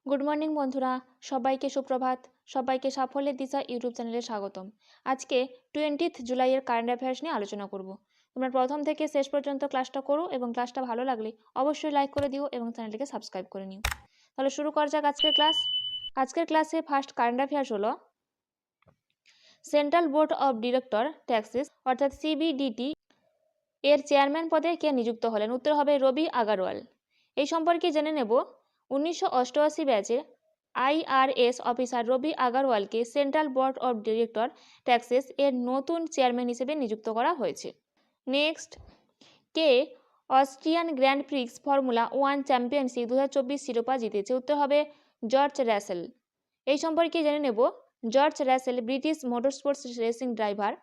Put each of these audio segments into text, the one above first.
Good morning বন্ধুরা, সবাইকে সুপ্রভাত। সবাইকে সাফল্যের দিশা ইউটিউব চ্যানেলে স্বাগতম। আজকে 20 জুলাইয়ের কারেন্ট অ্যাফেয়ার্স নিয়ে আলোচনা করব। তোমরা প্রথম থেকে শেষ পর্যন্ত ক্লাসটা করো এবং ক্লাসটা ভালো লাগলে অবশ্যই লাইক করে দিও এবং চ্যানেলটিকে সাবস্ক্রাইব করে নিও। তাহলে শুরু করা যাক আজকের ক্লাস। আজকের ক্লাসে ফার্স্ট কারেন্ট অ্যাফেয়ার্স হলো central board of director taxes অর্থাৎ সিবিডিটি এর চেয়ারম্যান পদে কে নিযুক্ত হলেন? উত্তর হবে রবি আগারওয়াল। এই সম্পর্কে জেনে নেব 1988 ব্যাচে আইআরএস অফিসার রবি আগারওয়ালকে central board of director taxes এর নতুন চেয়ারম্যান হিসেবে নিযুক্ত করা হয়েছে। নেক্সট, কে Austrian Grand Prix formula 1 championship 2024 শিরোপা জিতেছে? উত্তর হবে জর্জ রাসেল। এই সম্পর্কে জেনে নেব George Russell British motorsports racing driver.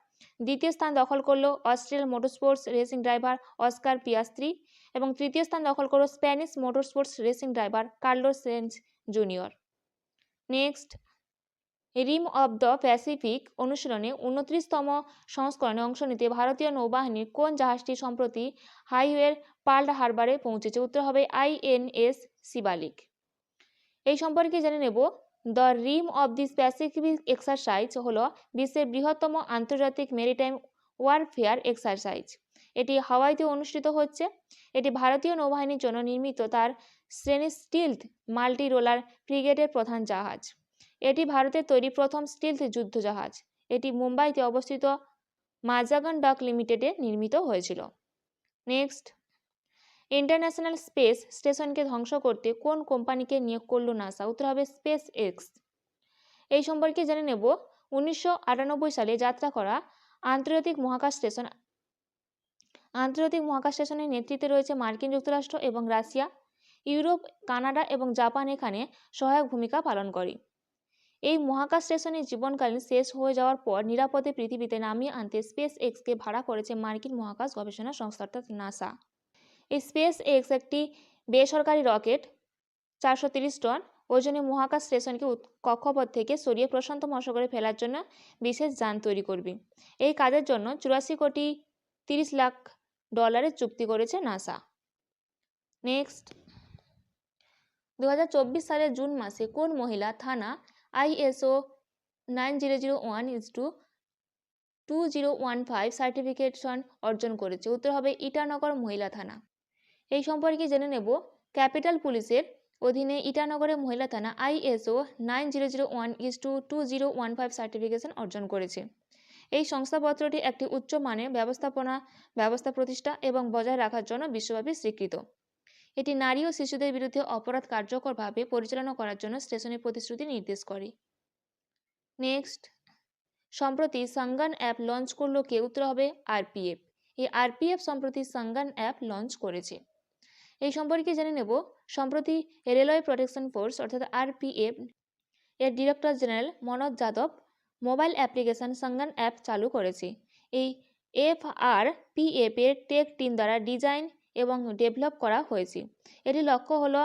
দ্বিতীয় স্থান দখল করলো Austrian motorsports racing driver Oscar Piastri এবং তৃতীয় স্থান দখল করলো Spanish motorsports racing driver Carlos Sainz junior. Next, rim of the Pacific অনুশীলনে 29তম সংস্করণে অংশ নিতে ভারতীয় নৌবাহিনীর কোন জাহাজটি সম্প্রতি হাইওয়ের পার্ল হারবারে পৌঁছেছে? উত্তর হবে আইএনএস শিবালিক। এই সম্পর্কে জেনে নেব the Rim of this Pacific exercise হলো বিশ্বের বৃহত্তম আন্তর্জাতিক মেরিটাইম ওয়ারফেয়ার এক্সারসাইজ। এটি হাওয়াইতে অনুষ্ঠিত হচ্ছে। এটি ভারতীয় নৌবাহিনীর জন্য নির্মিত তার শ্রেণীর স্টিলথ মাল্টি রোলার ফ্রিগেটের প্রধান জাহাজ। এটি ভারতের তৈরি প্রথম স্টিলথ যুদ্ধজাহাজ। এটি মুম্বাইতে অবস্থিত মাজাগান ডক লিমিটেডে নির্মিত হয়েছিল। নেক্সট, ইন্টারন্যাশনাল স্পেস স্টেশনকে ধ্বংস করতে কোন কোম্পানিকে নিয়োগ করল নাসা? উত্তর হবে স্পেস এক্স। এই সম্পর্কে জেনে নেব 1998 সালে যাত্রা করা আন্তর্জাতিক মহাকাশ স্টেশনের নেতৃত্বে রয়েছে মার্কিন যুক্তরাষ্ট্র এবং রাশিয়া। ইউরোপ, কানাডা এবং জাপান এখানে সহায়ক ভূমিকা পালন করে। এই মহাকাশ স্টেশনের জীবনকালীন শেষ হয়ে যাওয়ার পর নিরাপদে পৃথিবীতে নামিয়ে আনতে স্পেস এক্সকে ভাড়া করেছে মার্কিন মহাকাশ গবেষণা সংস্থা অর্থাৎ নাসা। এই স্পেস এক্স একটি বেসরকারি রকেট 430 টন ওজনে মহাকাশ স্টেশনকে কক্ষপথ থেকে সরিয়ে প্রশান্ত মহাসাগরে ফেলার জন্য বিশেষ যান তৈরি করবে। এই কাজের জন্য 84 কোটি 30 লাখ ডলারের চুক্তি করেছে নাসা। নেক্সট, 2024 সালের জুন মাসে কোন মহিলা থানা ISO 9001:2015 সার্টিফিকেশন অর্জন করেছে? উত্তর হবে ইটানগর মহিলা থানা। এই সম্পর্কে জেনে নেব ক্যাপিটাল পুলিশের অধীনে ইটানগরের মহিলা থানা ISO 9001:2015 সার্টিফিকেশন অর্জন করেছে। এই শংসাপত্রটি একটি উচ্চমানের ব্যবস্থা প্রতিষ্ঠা এবং বজায় রাখার জন্য বিশ্বব্যাপী স্বীকৃত। এটি নারী ও শিশুদের বিরুদ্ধে অপরাধ কার্যকরভাবে পরিচালনা করার জন্য স্টেশনের প্রতিশ্রুতি নির্দেশ করে। নেক্সট, সম্প্রতি সাঙ্গান অ্যাপ লঞ্চ করলো কে? উত্তর হবে আরপিএফ। এই আরপিএফ সম্প্রতি সাঙ্গান অ্যাপ লঞ্চ করেছে। এই সম্পর্কে জেনে নেব সম্প্রতি রেলওয়ে প্রোটেকশন ফোর্স অর্থাৎ আরপিএফ এর director general Manoj Yadav mobile application সাঙ্গান অ্যাপ চালু করেছে। এই FRPF এর টেক টিম দ্বারা ডিজাইন এবং ডেভেলপ করা হয়েছে। এটির লক্ষ্য হলো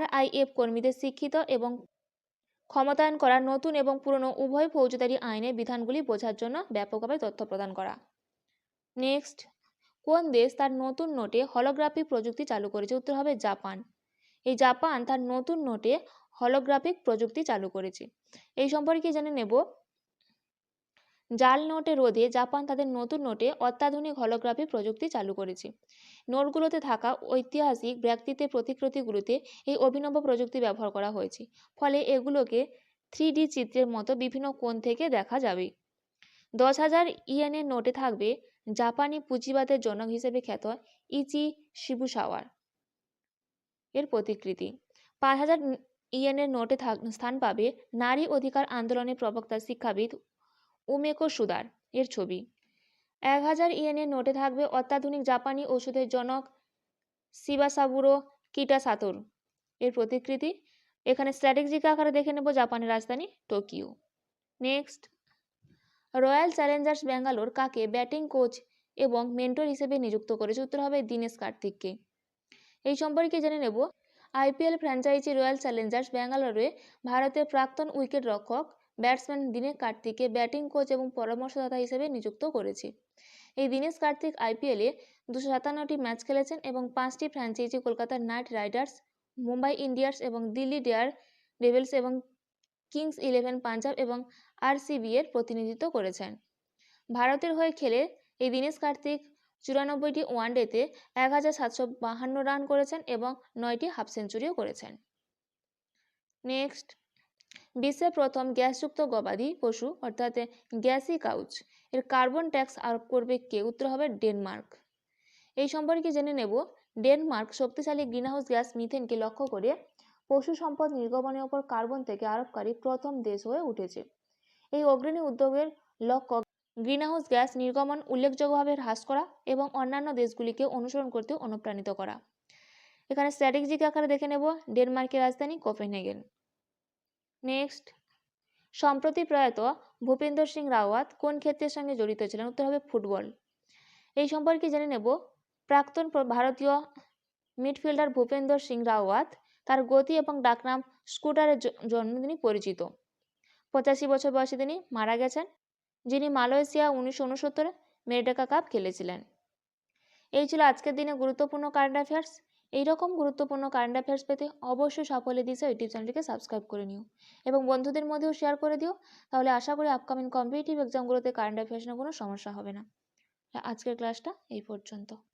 RIF কর্মীদের শিক্ষিত এবং ক্ষমতায়ন করা, নতুন এবং পুরনো উভয় ফৌজদারি আইনের বিধানগুলি বোঝার জন্য ব্যাপকভাবে তথ্য প্রদান করা। নেক্সট, কোন দেশ তার নতুন নোটে হলোগ্রাফিক প্রযুক্তি চালু করেছে? উত্তর হবে জাপান। এই জাপান তার নতুন নোটে হলোগ্রাফিক প্রযুক্তি চালু করেছে। এই সম্পর্কে জেনে নেব জাল নোটে রোধে জাপান তাদের নতুন নোটে অত্যাধুনিক হলোগ্রাফি প্রযুক্তি চালু করেছে। নোটগুলোতে থাকা ঐতিহাসিক ব্যক্তিত্বের প্রতিকৃতিগুলোতে এই অভিনব প্রযুক্তি ব্যবহার করা হয়েছে। ফলে এগুলোকে 3D চিত্রের মতো বিভিন্ন কোণ থেকে দেখা যাবে। 10,000 ইয়েনের নোটে থাকবে জাপানি পুঁজিবাদের জনক হিসেবে খ্যাত ইচি শিবুসাওয়ার এর প্রতিকৃতি। 5,000 ইয়েনের নোটে স্থান পাবে নারী অধিকার আন্দোলনের প্রবক্তা শিক্ষাবিদ উমেকো সুদার এর ছবি। 1,000 ইয়েনের নোটে থাকবে অত্যাধুনিক জাপানি ওষুধের জনক শিবাসাবুরো কিটাসাতোর এর প্রতিকৃতি। এখানে স্ট্র্যাটেজিক আকারে দেখে নেব জাপানের রাজধানী Tokyo. Next, royal Challengers Bangalore কাকে ব্যাটিং কোচ এবং মেন্টর হিসেবে নিযুক্ত করেছে? উত্তর হবে দীনেশ কার্তিককে। এই সম্পর্কে জেনে নেব IPL ফ্র্যাঞ্চাইজি রয়্যাল চ্যালেঞ্জার্স ব্যাঙ্গালোরে ভারতের প্রাক্তন উইকেট রক্ষক ব্যাটসম্যান দীনেশ কার্তিককে ব্যাটিং কোচ এবং পরামর্শদাতা হিসেবে নিযুক্ত করেছে। এই দীনেশ কার্তিক IPL-এ 257টি ম্যাচ খেলেছেন এবং 5টি franchise Kolkata night Riders Mumbai Indians এবং দিল্লি ডেয়ার ডেভিলস এবং কিংস 11 পাঞ্জাব এবং আরসিবি এর প্রতিনিধিত্ব করেছেন। ভারতের হয়ে খেলে এই দীনেশ কার্তিক 94টি ওয়ানডেতে 1752 রান করেছেন এবং 9টি হাফ সেঞ্চুরিও করেছেন। নেক্সট, বিশ্বের প্রথম গ্যাসযুক্ত গবাদি পশু অর্থাৎ গ্যাসি কাউচ এর কার্বন ট্যাক্স আরোপ করবে কে? উত্তর হবে ডেনমার্ক। এই সম্পর্কে জেনে নেব, ডেনমার্ক শক্তিশালী গ্রিনহাউস গ্যাস মিথেনকে লক্ষ্য করে পশু সম্পদ নির্গমনের ওপর কার্বন থেকে আরোপকারী প্রথম দেশ হয়ে উঠেছে। এই অগ্রণী উদ্যোগের লক্ষ্য গ্রিনহাউস গ্যাস নির্গমন উল্লেখযোগ্যভাবে হ্রাস করা এবং অন্যান্য দেশগুলিকে অনুসরণ করতে অনুপ্রাণিত করা। এখানে স্ট্র্যাটেজিক আকারে দেখে নেব ডেনমার্কের রাজধানী কোপেনহেগেন। নেক্সট, সম্প্রতি প্রয়াত ভূপেন্দর সিং রাওয়াত কোন ক্ষেত্রের সঙ্গে জড়িত ছিলেন? উত্তর হবে ফুটবল। এই সম্পর্কে জেনে নেব, প্রাক্তন ভারতীয় মিডফিল্ডার ভূপেন্দর সিং রাওয়াত তার গতি এবং ডাকনাম স্কুটারের জন্য তিনি পরিচিত। 85 বছর বয়সে তিনি মারা গেছেন, যিনি মালয়েশিয়া 1969 মেরডেকা কাপ খেলেছিলেন। এই ছিল আজকের দিনে গুরুত্বপূর্ণ কারেন্ট অ্যাফেয়ার্স। এইরকম গুরুত্বপূর্ণ কারেন্ট অ্যাফেয়ার্স পেতে অবশ্যই সাফল্য দিশা ইউটিউব চ্যানেলটিকে সাবস্ক্রাইব করে নিও এবং বন্ধুদের মধ্যেও শেয়ার করে দিও। তাহলে আশা করি আপকামিং কম্পিটিটিভ এক্সামগুলোতে কারেন্ট অ্যাফেয়ার্স নিয়ে কোনো সমস্যা হবে না। আজকের ক্লাসটা এই পর্যন্ত।